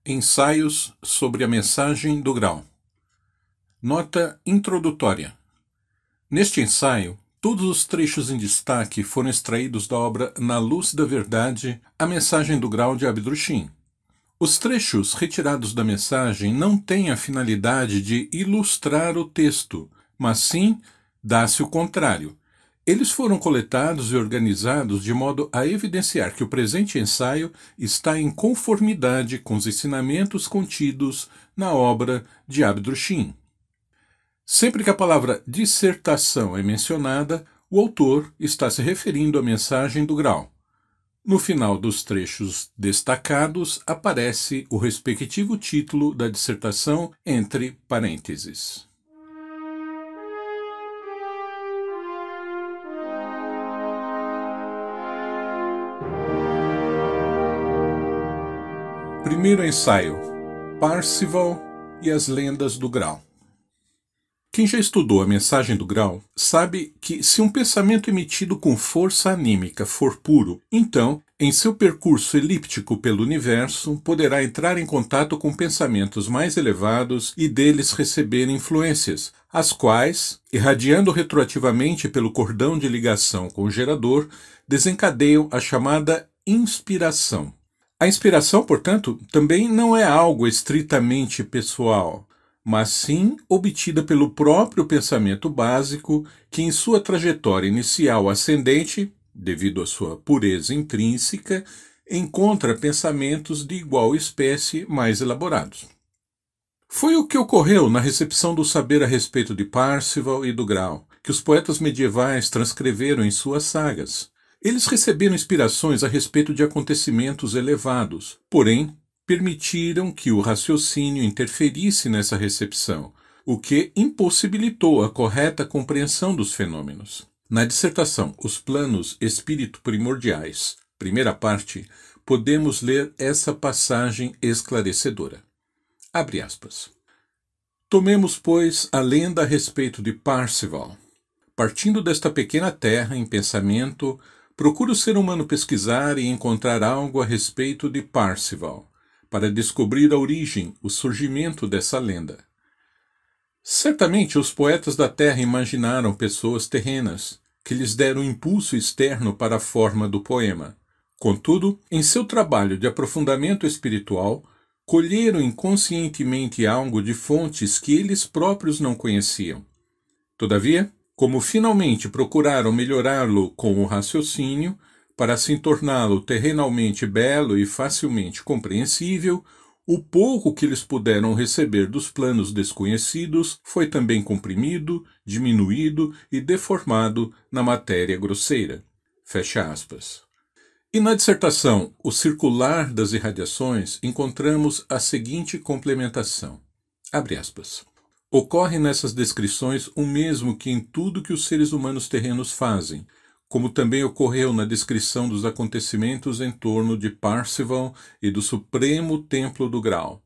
Ensaios sobre a mensagem do grau. Nota introdutória. Neste ensaio, todos os trechos em destaque foram extraídos da obra Na Luz da Verdade, a mensagem do grau de Abdrushim. Os trechos retirados da mensagem não têm a finalidade de ilustrar o texto, mas sim dá-se o contrário. Eles foram coletados e organizados de modo a evidenciar que o presente ensaio está em conformidade com os ensinamentos contidos na obra de Abdrushim. Sempre que a palavra dissertação é mencionada, o autor está se referindo à mensagem do grau. No final dos trechos destacados aparece o respectivo título da dissertação entre parênteses. Primeiro ensaio: Parzival e as lendas do grau. Quem já estudou a mensagem do grau sabe que se um pensamento emitido com força anímica for puro, então, em seu percurso elíptico pelo universo, poderá entrar em contato com pensamentos mais elevados e deles receber influências, as quais, irradiando retroativamente pelo cordão de ligação com o gerador, desencadeiam a chamada inspiração. A inspiração, portanto, também não é algo estritamente pessoal, mas sim obtida pelo próprio pensamento básico que, em sua trajetória inicial ascendente, devido à sua pureza intrínseca, encontra pensamentos de igual espécie mais elaborados. Foi o que ocorreu na recepção do saber a respeito de Parzival e do grau, que os poetas medievais transcreveram em suas sagas. Eles receberam inspirações a respeito de acontecimentos elevados, porém, permitiram que o raciocínio interferisse nessa recepção, o que impossibilitou a correta compreensão dos fenômenos. Na dissertação Os Planos Espírito Primordiais, primeira parte, podemos ler essa passagem esclarecedora. Abre aspas. Tomemos, pois, a lenda a respeito de Parzival. Partindo desta pequena terra em pensamento, procura o ser humano pesquisar e encontrar algo a respeito de Parzival, para descobrir a origem, o surgimento dessa lenda. Certamente os poetas da Terra imaginaram pessoas terrenas, que lhes deram impulso externo para a forma do poema. Contudo, em seu trabalho de aprofundamento espiritual, colheram inconscientemente algo de fontes que eles próprios não conheciam. Todavia, como finalmente procuraram melhorá-lo com o raciocínio, para assim torná-lo terrenalmente belo e facilmente compreensível, o pouco que eles puderam receber dos planos desconhecidos foi também comprimido, diminuído e deformado na matéria grosseira. Fecha aspas. E na dissertação O Circular das Irradiações encontramos a seguinte complementação. Abre aspas. Ocorre nessas descrições o mesmo que em tudo que os seres humanos terrenos fazem, como também ocorreu na descrição dos acontecimentos em torno de Parzival e do Supremo Templo do Grau.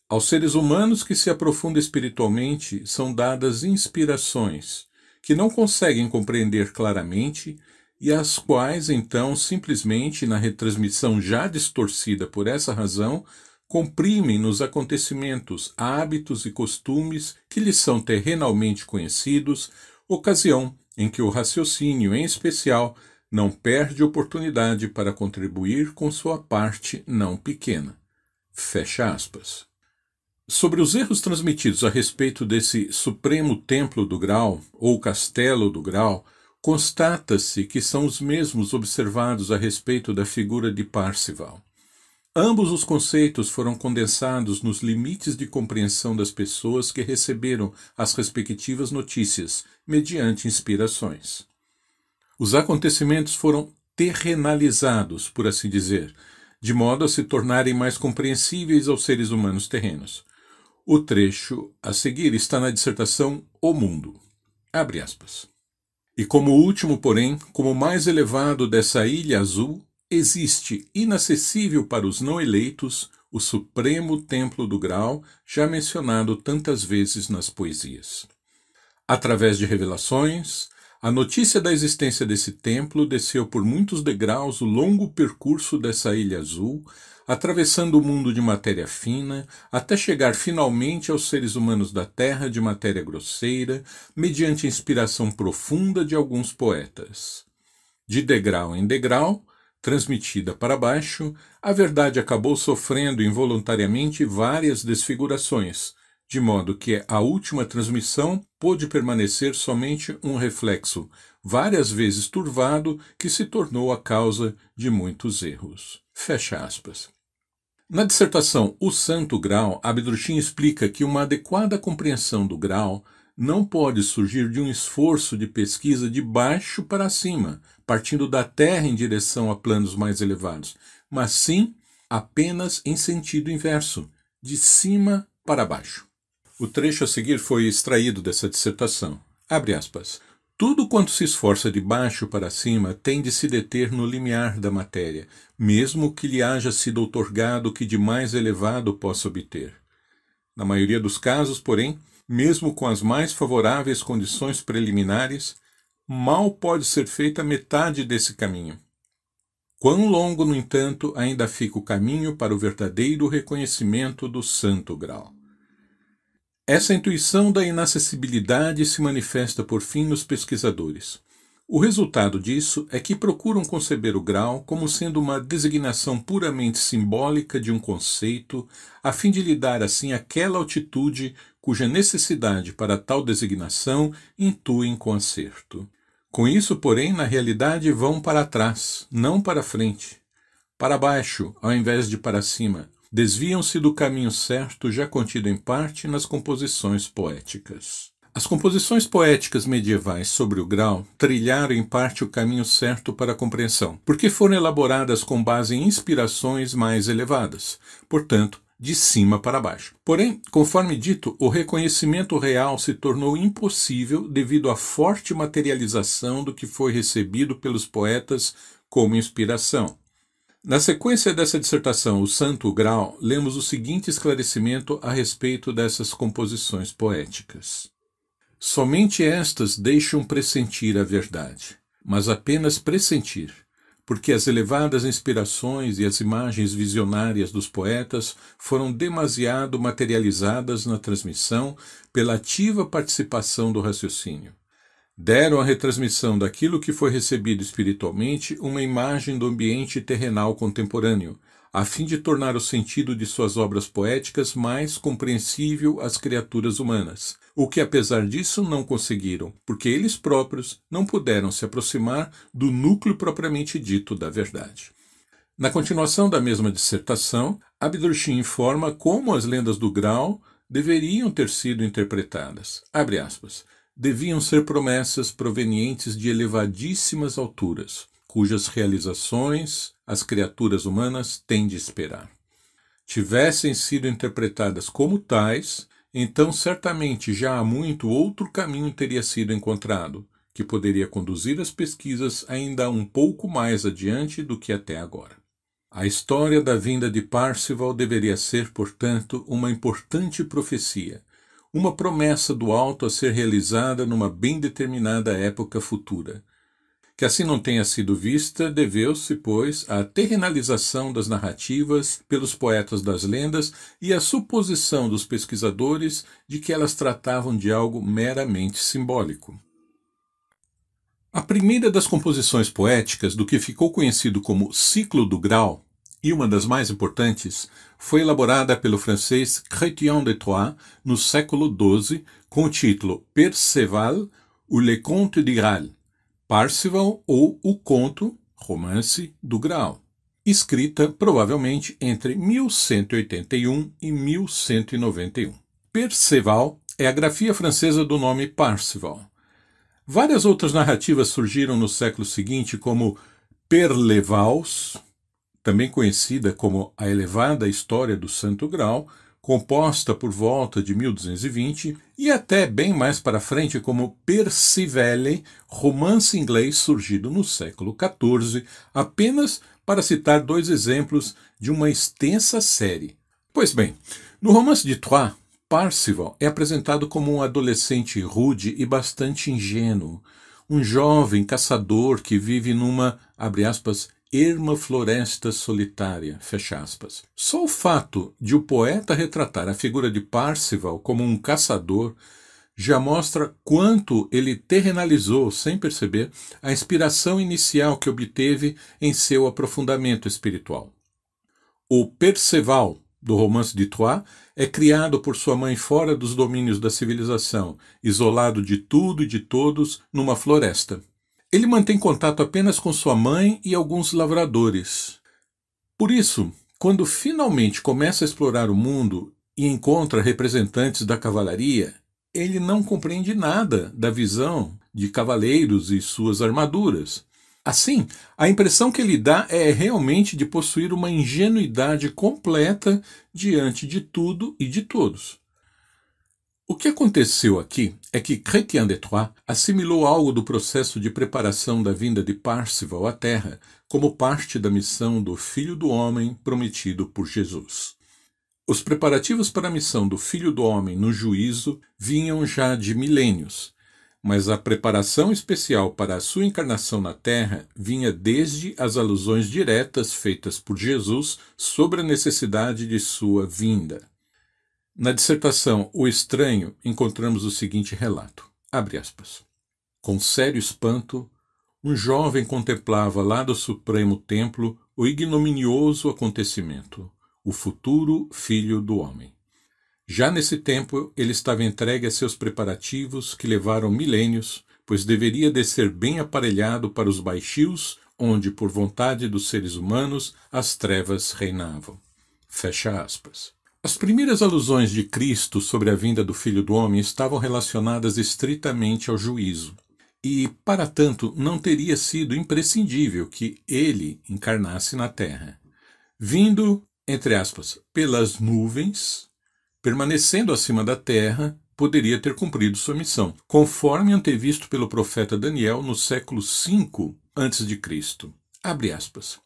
Aos seres humanos que se aprofundam espiritualmente são dadas inspirações, que não conseguem compreender claramente e as quais, então, simplesmente, na retransmissão já distorcida por essa razão, comprimem nos acontecimentos, hábitos e costumes que lhes são terrenalmente conhecidos, ocasião em que o raciocínio, em especial, não perde oportunidade para contribuir com sua parte não pequena. Fecha aspas. Sobre os erros transmitidos a respeito desse Supremo Templo do Grau, ou Castelo do Grau, constata-se que são os mesmos observados a respeito da figura de Parzival. Ambos os conceitos foram condensados nos limites de compreensão das pessoas que receberam as respectivas notícias, mediante inspirações. Os acontecimentos foram terrenalizados, por assim dizer, de modo a se tornarem mais compreensíveis aos seres humanos terrenos. O trecho a seguir está na dissertação O Mundo. Abre aspas. E como último, porém, como mais elevado dessa ilha azul, existe, inacessível para os não eleitos, o Supremo Templo do Grau, já mencionado tantas vezes nas poesias. Através de revelações, a notícia da existência desse templo desceu por muitos degraus o longo percurso dessa ilha azul, atravessando o mundo de matéria fina, até chegar finalmente aos seres humanos da Terra de matéria grosseira, mediante a inspiração profunda de alguns poetas. De degrau em degrau, transmitida para baixo, a verdade acabou sofrendo involuntariamente várias desfigurações, de modo que a última transmissão pôde permanecer somente um reflexo, várias vezes turvado, que se tornou a causa de muitos erros. Fecha aspas. Na dissertação O Santo Grau, Abdruchin explica que uma adequada compreensão do grau não pode surgir de um esforço de pesquisa de baixo para cima, partindo da Terra em direção a planos mais elevados, mas sim apenas em sentido inverso, de cima para baixo. O trecho a seguir foi extraído dessa dissertação. Abre aspas. Tudo quanto se esforça de baixo para cima tem de se deter no limiar da matéria, mesmo que lhe haja sido outorgado o que de mais elevado possa obter. Na maioria dos casos, porém, mesmo com as mais favoráveis condições preliminares, mal pode ser feita metade desse caminho. Quão longo, no entanto, ainda fica o caminho para o verdadeiro reconhecimento do Santo Grau. Essa intuição da inacessibilidade se manifesta por fim nos pesquisadores. O resultado disso é que procuram conceber o grau como sendo uma designação puramente simbólica de um conceito, a fim de lhe dar assim aquela altitude cuja necessidade para tal designação intuem com acerto. Com isso, porém, na realidade vão para trás, não para frente. Para baixo, ao invés de para cima, desviam-se do caminho certo já contido em parte nas composições poéticas. As composições poéticas medievais sobre o grau trilharam em parte o caminho certo para a compreensão, porque foram elaboradas com base em inspirações mais elevadas, portanto, de cima para baixo. Porém, conforme dito, o reconhecimento real se tornou impossível devido à forte materialização do que foi recebido pelos poetas como inspiração. Na sequência dessa dissertação, O Santo Grau, lemos o seguinte esclarecimento a respeito dessas composições poéticas. Somente estas deixam pressentir a verdade, mas apenas pressentir, porque as elevadas inspirações e as imagens visionárias dos poetas foram demasiado materializadas na transmissão pela ativa participação do raciocínio. Deram à retransmissão daquilo que foi recebido espiritualmente uma imagem do ambiente terrenal contemporâneo, a fim de tornar o sentido de suas obras poéticas mais compreensível às criaturas humanas, o que apesar disso não conseguiram, porque eles próprios não puderam se aproximar do núcleo propriamente dito da verdade. Na continuação da mesma dissertação, Abdruchin informa como as lendas do grau deveriam ter sido interpretadas. Abre aspas. Deviam ser promessas provenientes de elevadíssimas alturas, cujas realizações as criaturas humanas têm de esperar. Tivessem sido interpretadas como tais, então certamente já há muito outro caminho teria sido encontrado, que poderia conduzir as pesquisas ainda um pouco mais adiante do que até agora. A história da vinda de Parzival deveria ser, portanto, uma importante profecia, uma promessa do alto a ser realizada numa bem determinada época futura. Que assim não tenha sido vista, deveu-se, pois, à terrenalização das narrativas pelos poetas das lendas e à suposição dos pesquisadores de que elas tratavam de algo meramente simbólico. A primeira das composições poéticas do que ficou conhecido como Ciclo do Grau, e uma das mais importantes, foi elaborada pelo francês Chrétien de Troyes no século XII com o título Perceval ou Le Conte du Graal, Parzival ou O Conto, Romance do Graal, escrita provavelmente entre 1181 e 1191. Perceval é a grafia francesa do nome Parzival. Várias outras narrativas surgiram no século seguinte, como Perlevals, também conhecida como A Elevada História do Santo Grau, composta por volta de 1220, e até bem mais para frente como Percivale, romance inglês surgido no século XIV, apenas para citar dois exemplos de uma extensa série. Pois bem, no romance de Troyes, Parzival é apresentado como um adolescente rude e bastante ingênuo, um jovem caçador que vive numa, abre aspas, erma floresta solitária, fecha aspas. Só o fato de o poeta retratar a figura de Parzival como um caçador já mostra quanto ele terrenalizou, sem perceber, a inspiração inicial que obteve em seu aprofundamento espiritual. O Perceval, do romance de Troyes, é criado por sua mãe fora dos domínios da civilização, isolado de tudo e de todos numa floresta. Ele mantém contato apenas com sua mãe e alguns lavradores. Por isso, quando finalmente começa a explorar o mundo e encontra representantes da cavalaria, ele não compreende nada da visão de cavaleiros e suas armaduras. Assim, a impressão que ele dá é realmente de possuir uma ingenuidade completa diante de tudo e de todos. O que aconteceu aqui é que Chrétien de Troyes assimilou algo do processo de preparação da vinda de Parzival à Terra como parte da missão do Filho do Homem prometido por Jesus. Os preparativos para a missão do Filho do Homem no juízo vinham já de milênios, mas a preparação especial para a sua encarnação na Terra vinha desde as alusões diretas feitas por Jesus sobre a necessidade de sua vinda. Na dissertação O Estranho, encontramos o seguinte relato, abre aspas. Com sério espanto, um jovem contemplava lá do Supremo Templo o ignominioso acontecimento, o futuro Filho do Homem. Já nesse tempo, ele estava entregue a seus preparativos que levaram milênios, pois deveria descer bem aparelhado para os baixios, onde, por vontade dos seres humanos, as trevas reinavam. Fecha aspas. As primeiras alusões de Cristo sobre a vinda do Filho do Homem estavam relacionadas estritamente ao juízo, e, para tanto, não teria sido imprescindível que ele encarnasse na Terra. Vindo, entre aspas, pelas nuvens, permanecendo acima da terra, poderia ter cumprido sua missão, conforme antevisto pelo profeta Daniel no século V a.C. Abre aspas.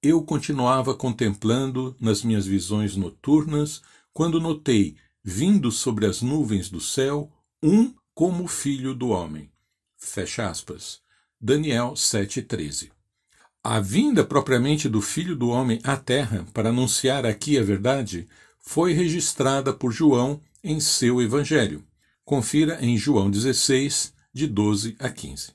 Eu continuava contemplando nas minhas visões noturnas, quando notei, vindo sobre as nuvens do céu, um como Filho do Homem. Fecha aspas. Daniel 7,13. A vinda propriamente do Filho do Homem à Terra, para anunciar aqui a verdade, foi registrada por João em seu Evangelho. Confira em João 16, de 12 a 15.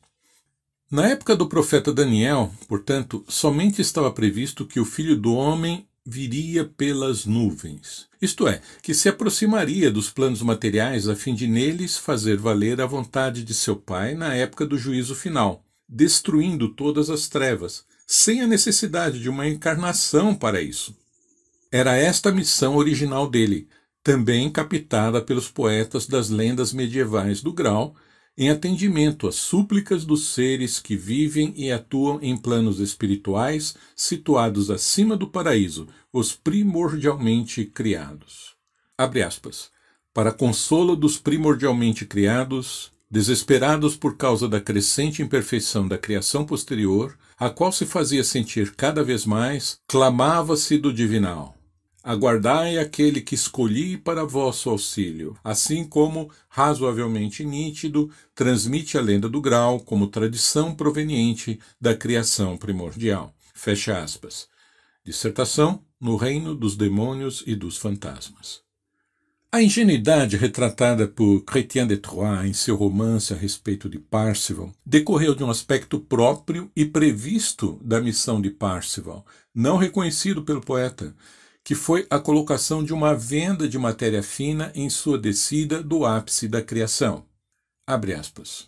Na época do profeta Daniel, portanto, somente estava previsto que o Filho do Homem viria pelas nuvens, isto é, que se aproximaria dos planos materiais a fim de neles fazer valer a vontade de seu Pai na época do juízo final, destruindo todas as trevas, sem a necessidade de uma encarnação para isso. Era esta a missão original dele, também captada pelos poetas das lendas medievais do Graal, em atendimento às súplicas dos seres que vivem e atuam em planos espirituais situados acima do paraíso, os primordialmente criados. Abre aspas. Para consolo dos primordialmente criados, desesperados por causa da crescente imperfeição da criação posterior, a qual se fazia sentir cada vez mais, clamava-se do divinal. Aguardai aquele que escolhi para vosso auxílio, assim como, razoavelmente nítido, transmite a lenda do Graal como tradição proveniente da criação primordial. Fecha aspas. Dissertação no reino dos demônios e dos fantasmas. A ingenuidade retratada por Chrétien de Troyes em seu romance a respeito de Parzival decorreu de um aspecto próprio e previsto da missão de Parzival, não reconhecido pelo poeta, que foi a colocação de uma venda de matéria fina em sua descida do ápice da criação. Abre aspas.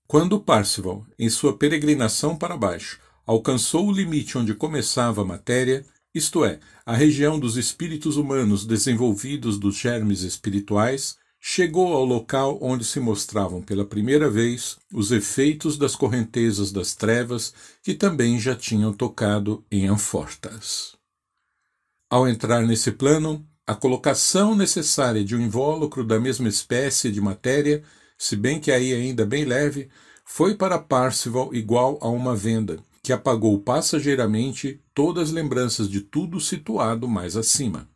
Quando Parzival, em sua peregrinação para baixo, alcançou o limite onde começava a matéria, isto é, a região dos espíritos humanos desenvolvidos dos germes espirituais, chegou ao local onde se mostravam pela primeira vez os efeitos das correntezas das trevas que também já tinham tocado em Amfortas. Ao entrar nesse plano, a colocação necessária de um invólucro da mesma espécie de matéria, se bem que aí ainda bem leve, foi para Parzival igual a uma venda, que apagou passageiramente todas as lembranças de tudo situado mais acima.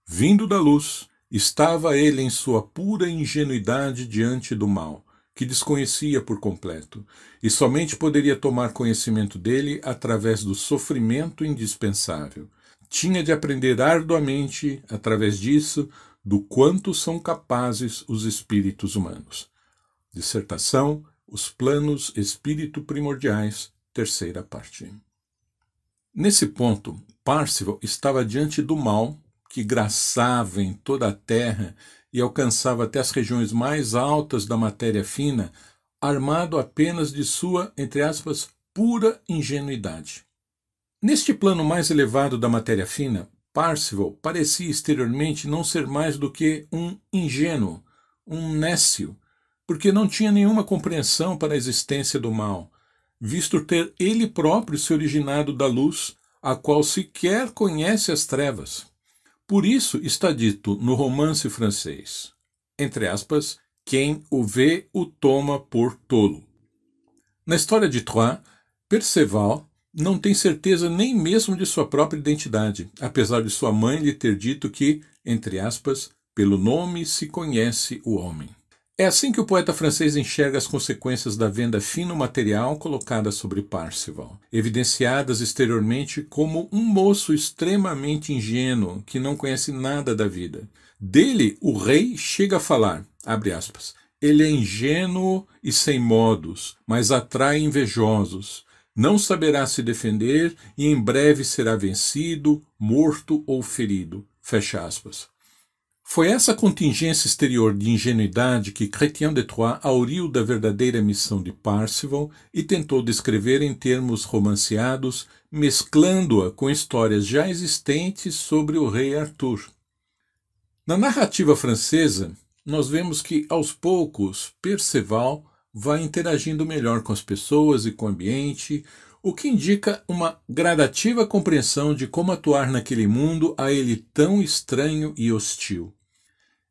Vindo da luz, estava ele em sua pura ingenuidade diante do mal, que desconhecia por completo, e somente poderia tomar conhecimento dele através do sofrimento indispensável. Tinha de aprender arduamente, através disso, do quanto são capazes os espíritos humanos. Dissertação: Os planos espírito primordiais, terceira parte. Nesse ponto, Parzival estava diante do mal que graçava em toda a terra e alcançava até as regiões mais altas da matéria fina, armado apenas de sua, entre aspas, pura ingenuidade. Neste plano mais elevado da matéria fina, Parzival parecia exteriormente não ser mais do que um ingênuo, um nécio, porque não tinha nenhuma compreensão para a existência do mal, visto ter ele próprio se originado da luz, a qual sequer conhece as trevas. Por isso está dito no romance francês, entre aspas, quem o vê o toma por tolo. Na história de Troyes, Perceval não tem certeza nem mesmo de sua própria identidade, apesar de sua mãe lhe ter dito que, entre aspas, pelo nome se conhece o homem. É assim que o poeta francês enxerga as consequências da venda fino-material colocada sobre Parzival, evidenciadas exteriormente como um moço extremamente ingênuo que não conhece nada da vida. Dele, o rei chega a falar, abre aspas, ele é ingênuo e sem modos, mas atrai invejosos. Não saberá se defender e em breve será vencido, morto ou ferido. Fecha aspas. Foi essa contingência exterior de ingenuidade que Chrétien de Troyes auriu da verdadeira missão de Parzival e tentou descrever em termos romanceados, mesclando-a com histórias já existentes sobre o rei Arthur. Na narrativa francesa, nós vemos que, aos poucos, Perceval vai interagindo melhor com as pessoas e com o ambiente, o que indica uma gradativa compreensão de como atuar naquele mundo a ele tão estranho e hostil.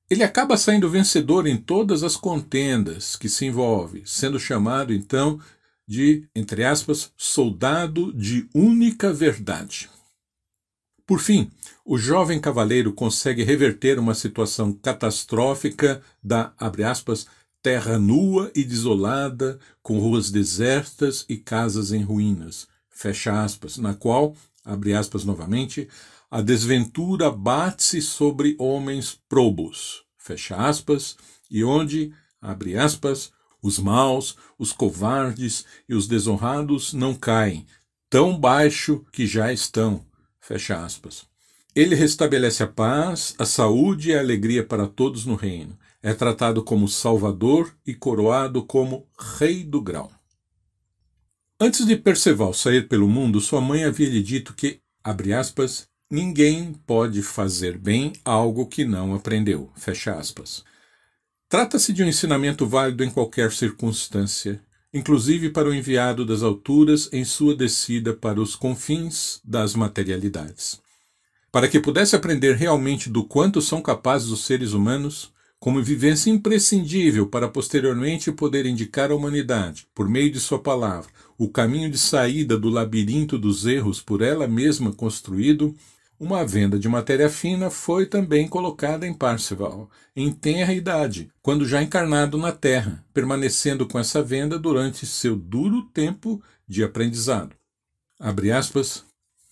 Ele acaba saindo vencedor em todas as contendas que se envolve, sendo chamado, então, de, entre aspas, soldado de única verdade. Por fim, o jovem cavaleiro consegue reverter uma situação catastrófica da, abre aspas, terra nua e desolada, com ruas desertas e casas em ruínas, fecha aspas, na qual, abre aspas novamente, a desventura bate-se sobre homens probos, fecha aspas, e onde, abre aspas, os maus, os covardes e os desonrados não caem, tão baixo que já estão, fecha aspas. Ele restabelece a paz, a saúde e a alegria para todos no reino. É tratado como Salvador e coroado como Rei do Grau. Antes de Perceval sair pelo mundo, sua mãe havia lhe dito que, abre aspas, ninguém pode fazer bem algo que não aprendeu, fecha aspas. Trata-se de um ensinamento válido em qualquer circunstância, inclusive para o enviado das alturas em sua descida para os confins das materialidades. Para que pudesse aprender realmente do quanto são capazes os seres humanos, como vivência imprescindível para posteriormente poder indicar à humanidade, por meio de sua palavra, o caminho de saída do labirinto dos erros por ela mesma construído, uma venda de matéria fina foi também colocada em Parzival, em tenra idade, quando já encarnado na Terra, permanecendo com essa venda durante seu duro tempo de aprendizado. Abre aspas,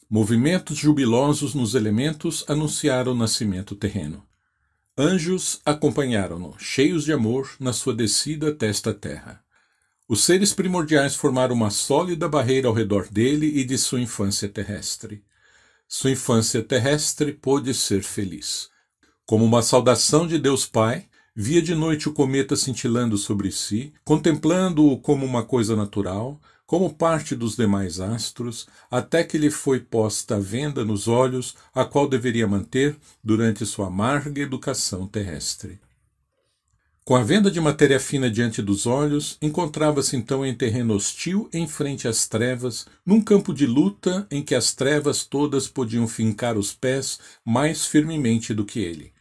movimentos jubilosos nos elementos anunciaram o nascimento terreno. Anjos acompanharam-no, cheios de amor, na sua descida até esta terra. Os seres primordiais formaram uma sólida barreira ao redor dele e de sua infância terrestre. Sua infância terrestre pôde ser feliz. Como uma saudação de Deus Pai, via de noite o cometa cintilando sobre si, contemplando-o como uma coisa natural, como parte dos demais astros, até que lhe foi posta a venda nos olhos, a qual deveria manter durante sua amarga educação terrestre. Com a venda de matéria fina diante dos olhos, encontrava-se então em terreno hostil em frente às trevas, num campo de luta em que as trevas todas podiam fincar os pés mais firmemente do que ele.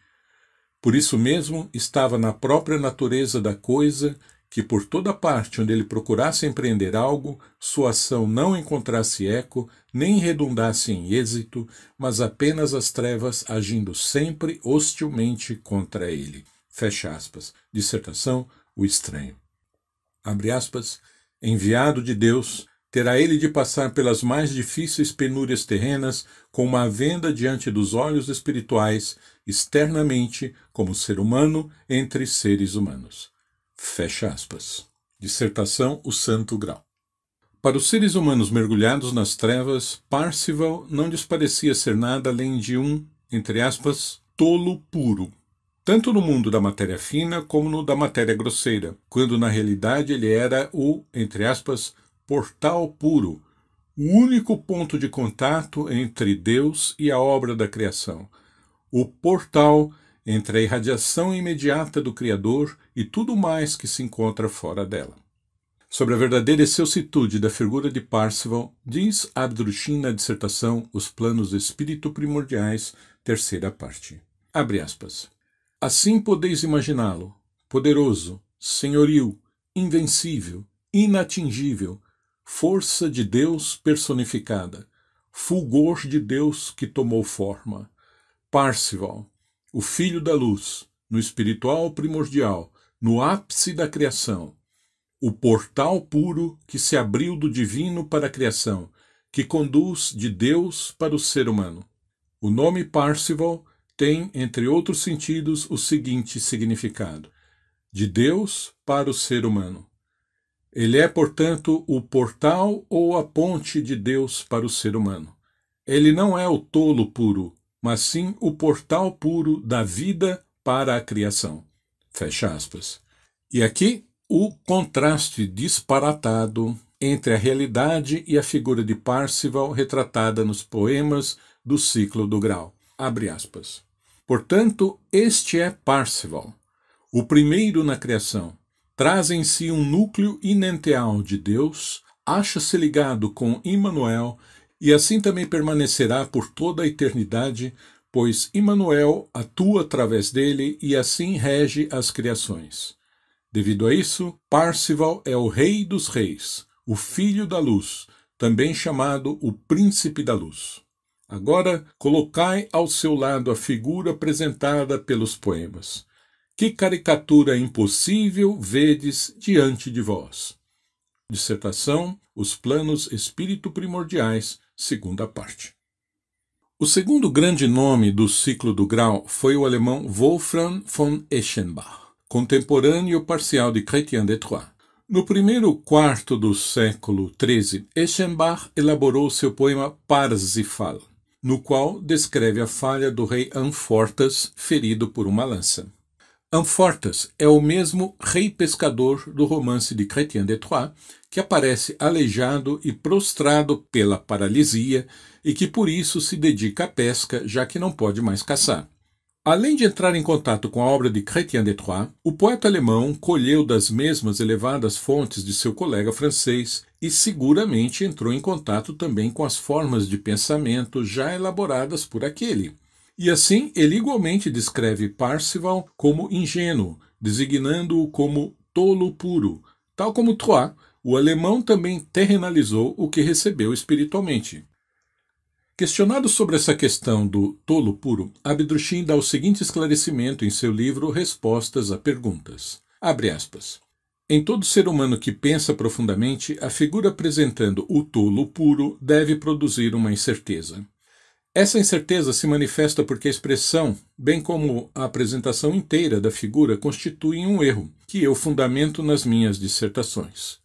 Por isso mesmo, estava na própria natureza da coisa que por toda parte onde ele procurasse empreender algo, sua ação não encontrasse eco, nem redundasse em êxito, mas apenas as trevas agindo sempre hostilmente contra ele. Fecha aspas. Dissertação, O Estranho. abre aspas, enviado de Deus, terá ele de passar pelas mais difíceis penúrias terrenas com uma venda diante dos olhos espirituais, externamente, como ser humano entre seres humanos. Fecha aspas. Dissertação O Santo Grau. Para os seres humanos mergulhados nas trevas, Parzival não lhes parecia ser nada além de um, entre aspas, tolo puro. Tanto no mundo da matéria fina como no da matéria grosseira, quando na realidade ele era o, entre aspas, portal puro, o único ponto de contato entre Deus e a obra da criação, o portal entre a irradiação imediata do Criador e tudo mais que se encontra fora dela. Sobre a verdadeira excelsitude da figura de Parzival, diz Abdrushim na dissertação Os Planos do Espírito Primordiais, terceira parte. Abre aspas. Assim podeis imaginá-lo, poderoso, senhoril, invencível, inatingível, força de Deus personificada, fulgor de Deus que tomou forma. Parzival, o Filho da Luz, no espiritual primordial, no ápice da criação, o portal puro que se abriu do divino para a criação, que conduz de Deus para o ser humano. O nome Parzival tem, entre outros sentidos, o seguinte significado: de Deus para o ser humano. Ele é, portanto, o portal ou a ponte de Deus para o ser humano. Ele não é o tolo puro, mas sim o portal puro da vida para a criação. Fecha aspas. E aqui o contraste disparatado entre a realidade e a figura de Parzival retratada nos poemas do ciclo do Grau. Abre aspas. Portanto, este é Parzival, o primeiro na criação. Traz em si um núcleo inenteal de Deus, acha-se ligado com Immanuel e assim também permanecerá por toda a eternidade, pois Immanuel atua através dele e assim rege as criações. Devido a isso, Parzival é o Rei dos Reis, o Filho da Luz, também chamado o Príncipe da Luz. Agora, colocai ao seu lado a figura apresentada pelos poemas. Que caricatura impossível vedes diante de vós. Dissertação Os Planos Espírito Primordiais, segunda parte. O segundo grande nome do ciclo do Grau foi o alemão Wolfram von Eschenbach, contemporâneo parcial de Chrétien de Troyes. No primeiro quarto do século XIII, Eschenbach elaborou seu poema Parsifal, no qual descreve a falha do rei Amfortas, ferido por uma lança. Amfortas é o mesmo rei pescador do romance de Chrétien de Troyes, que aparece aleijado e prostrado pela paralisia e que por isso se dedica à pesca, já que não pode mais caçar. Além de entrar em contato com a obra de Chrétien de Troyes, o poeta alemão colheu das mesmas elevadas fontes de seu colega francês e seguramente entrou em contato também com as formas de pensamento já elaboradas por aquele. E assim, ele igualmente descreve Parzival como ingênuo, designando-o como tolo puro. Tal como Troyes, o alemão também terrenalizou o que recebeu espiritualmente. Questionado sobre essa questão do tolo puro, Abdrushim dá o seguinte esclarecimento em seu livro Respostas a Perguntas. Abre aspas. Em todo ser humano que pensa profundamente, a figura apresentando o tolo puro deve produzir uma incerteza. Essa incerteza se manifesta porque a expressão, bem como a apresentação inteira da figura, constituem um erro, que eu fundamento nas minhas dissertações.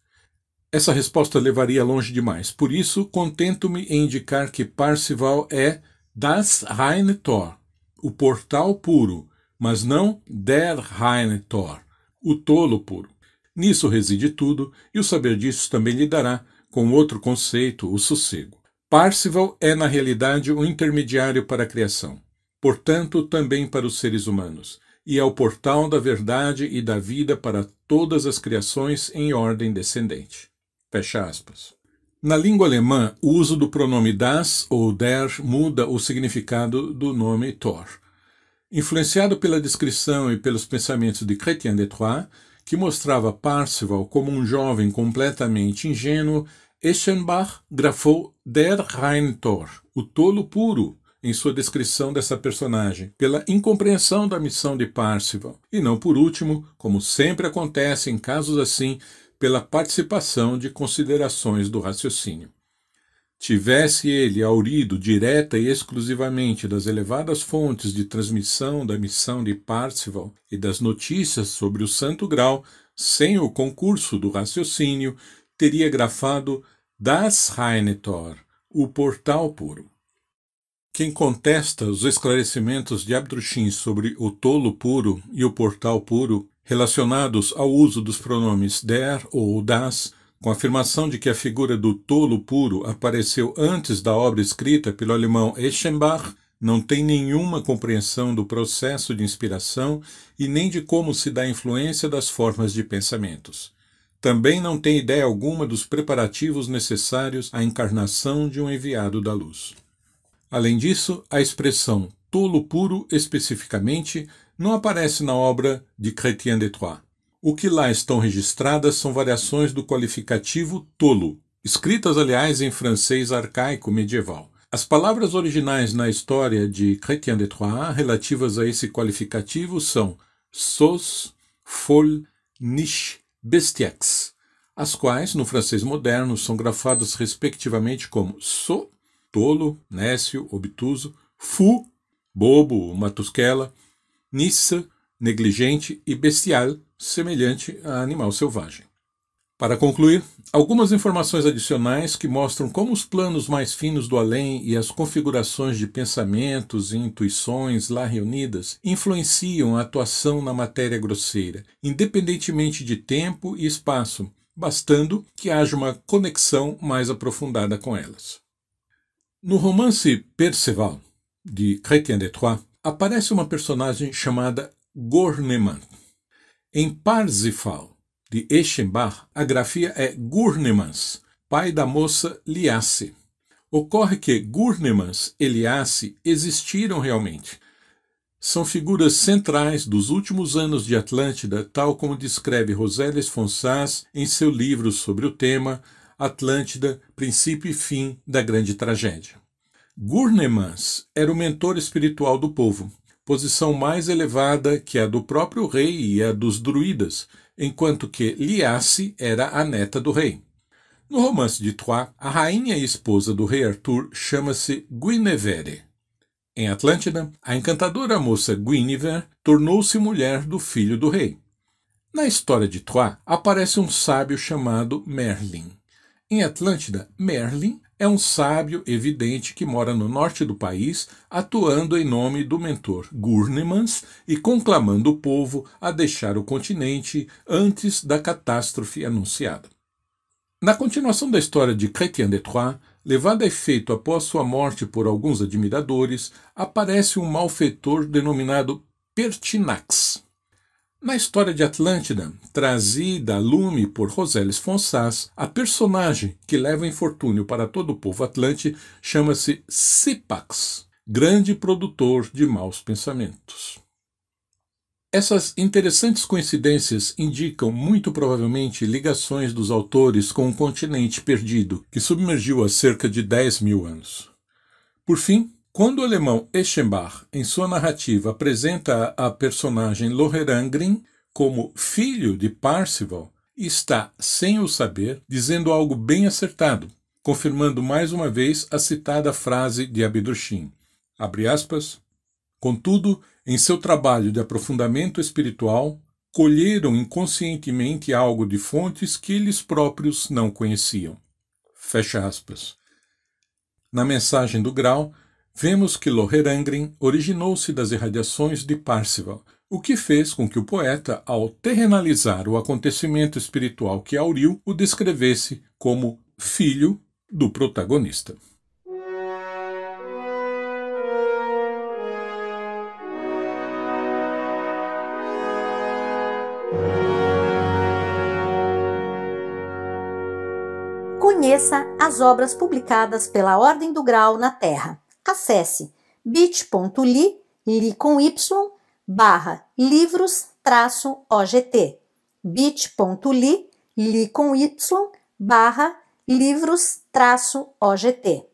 Essa resposta levaria longe demais, por isso contento-me em indicar que Parzival é das reine Tor, o portal puro, mas não der reine Tor, o tolo puro. Nisso reside tudo, e o saber disso também lhe dará, com outro conceito, o sossego. Parzival é, na realidade, o intermediário para a criação, portanto, também para os seres humanos, e é o portal da verdade e da vida para todas as criações em ordem descendente. Fecha aspas. Na língua alemã, o uso do pronome das ou der muda o significado do nome Thor. Influenciado pela descrição e pelos pensamentos de Chrétien de Troyes, que mostrava Parzival como um jovem completamente ingênuo, Eschenbach grafou der reine Tor, o tolo puro, em sua descrição dessa personagem, pela incompreensão da missão de Parzival. E não por último, como sempre acontece em casos assim, pela participação de considerações do raciocínio. Tivesse ele aurido direta e exclusivamente das elevadas fontes de transmissão da missão de Parzival e das notícias sobre o Santo Grau, sem o concurso do raciocínio, teria grafado Das reine Tor, o portal puro. Quem contesta os esclarecimentos de Abdrushim sobre o tolo puro e o portal puro, relacionados ao uso dos pronomes der ou das, com a afirmação de que a figura do tolo puro apareceu antes da obra escrita pelo alemão Eschenbach, não tem nenhuma compreensão do processo de inspiração e nem de como se dá a influência das formas de pensamentos. Também não tem ideia alguma dos preparativos necessários à encarnação de um enviado da luz. Além disso, a expressão tolo puro especificamente não aparece na obra de Chrétien de Troyes. O que lá estão registradas são variações do qualificativo tolo, escritas, aliás, em francês arcaico medieval. As palavras originais na história de Chrétien de Troyes relativas a esse qualificativo são sos, folle, niche, bestiax, as quais, no francês moderno, são grafadas respectivamente como sot, tolo, nécio, obtuso, fou, bobo, matusquela, nissa, negligente e bestial, semelhante a animal selvagem. Para concluir, algumas informações adicionais que mostram como os planos mais finos do além e as configurações de pensamentos e intuições lá reunidas influenciam a atuação na matéria grosseira, independentemente de tempo e espaço, bastando que haja uma conexão mais aprofundada com elas. No romance Perceval, de Chrétien de Troyes, aparece uma personagem chamada Gurnemann. Em Parsifal, de Eschenbach, a grafia é Gurnemans, pai da moça Liasse. Ocorre que Gurnemans e Liasse existiram realmente. São figuras centrais dos últimos anos de Atlântida, tal como descreve Roselles Fonsas em seu livro sobre o tema Atlântida, Princípio e Fim da Grande Tragédia. Gurnemans era o mentor espiritual do povo, posição mais elevada que a do próprio rei e a dos druidas, enquanto que Liasse era a neta do rei. No romance de Troyes, a rainha e esposa do rei Arthur chama-se Guinevere. Em Atlântida, a encantadora moça Guinevere tornou-se mulher do filho do rei. Na história de Troyes, aparece um sábio chamado Merlin. Em Atlântida, Merlin é um sábio evidente que mora no norte do país, atuando em nome do mentor Gurnemans e conclamando o povo a deixar o continente antes da catástrofe anunciada. Na continuação da história de Chrétien de Troyes, levada a efeito após sua morte por alguns admiradores, aparece um malfeitor denominado Pertinax. Na história de Atlântida, trazida a lume por Roselles Fonsas, a personagem que leva infortúnio para todo o povo atlante chama-se Sipax, grande produtor de maus pensamentos. Essas interessantes coincidências indicam muito provavelmente ligações dos autores com um continente perdido que submergiu há cerca de 10.000 anos. Por fim, quando o alemão Eschenbach, em sua narrativa, apresenta a personagem Lohengrin como filho de Parzival, está, sem o saber, dizendo algo bem acertado, confirmando mais uma vez a citada frase de Abdrushim, abre aspas, contudo, em seu trabalho de aprofundamento espiritual, colheram inconscientemente algo de fontes que eles próprios não conheciam. Fecha aspas. Na mensagem do Grau, vemos que Lohengrin originou-se das irradiações de Parzival, o que fez com que o poeta, ao terrenalizar o acontecimento espiritual que auriu, o descrevesse como filho do protagonista. Conheça as obras publicadas pela Ordem do Grau na Terra. Acesse bit.ly, livros-ogt, bit.ly, livros-ogt.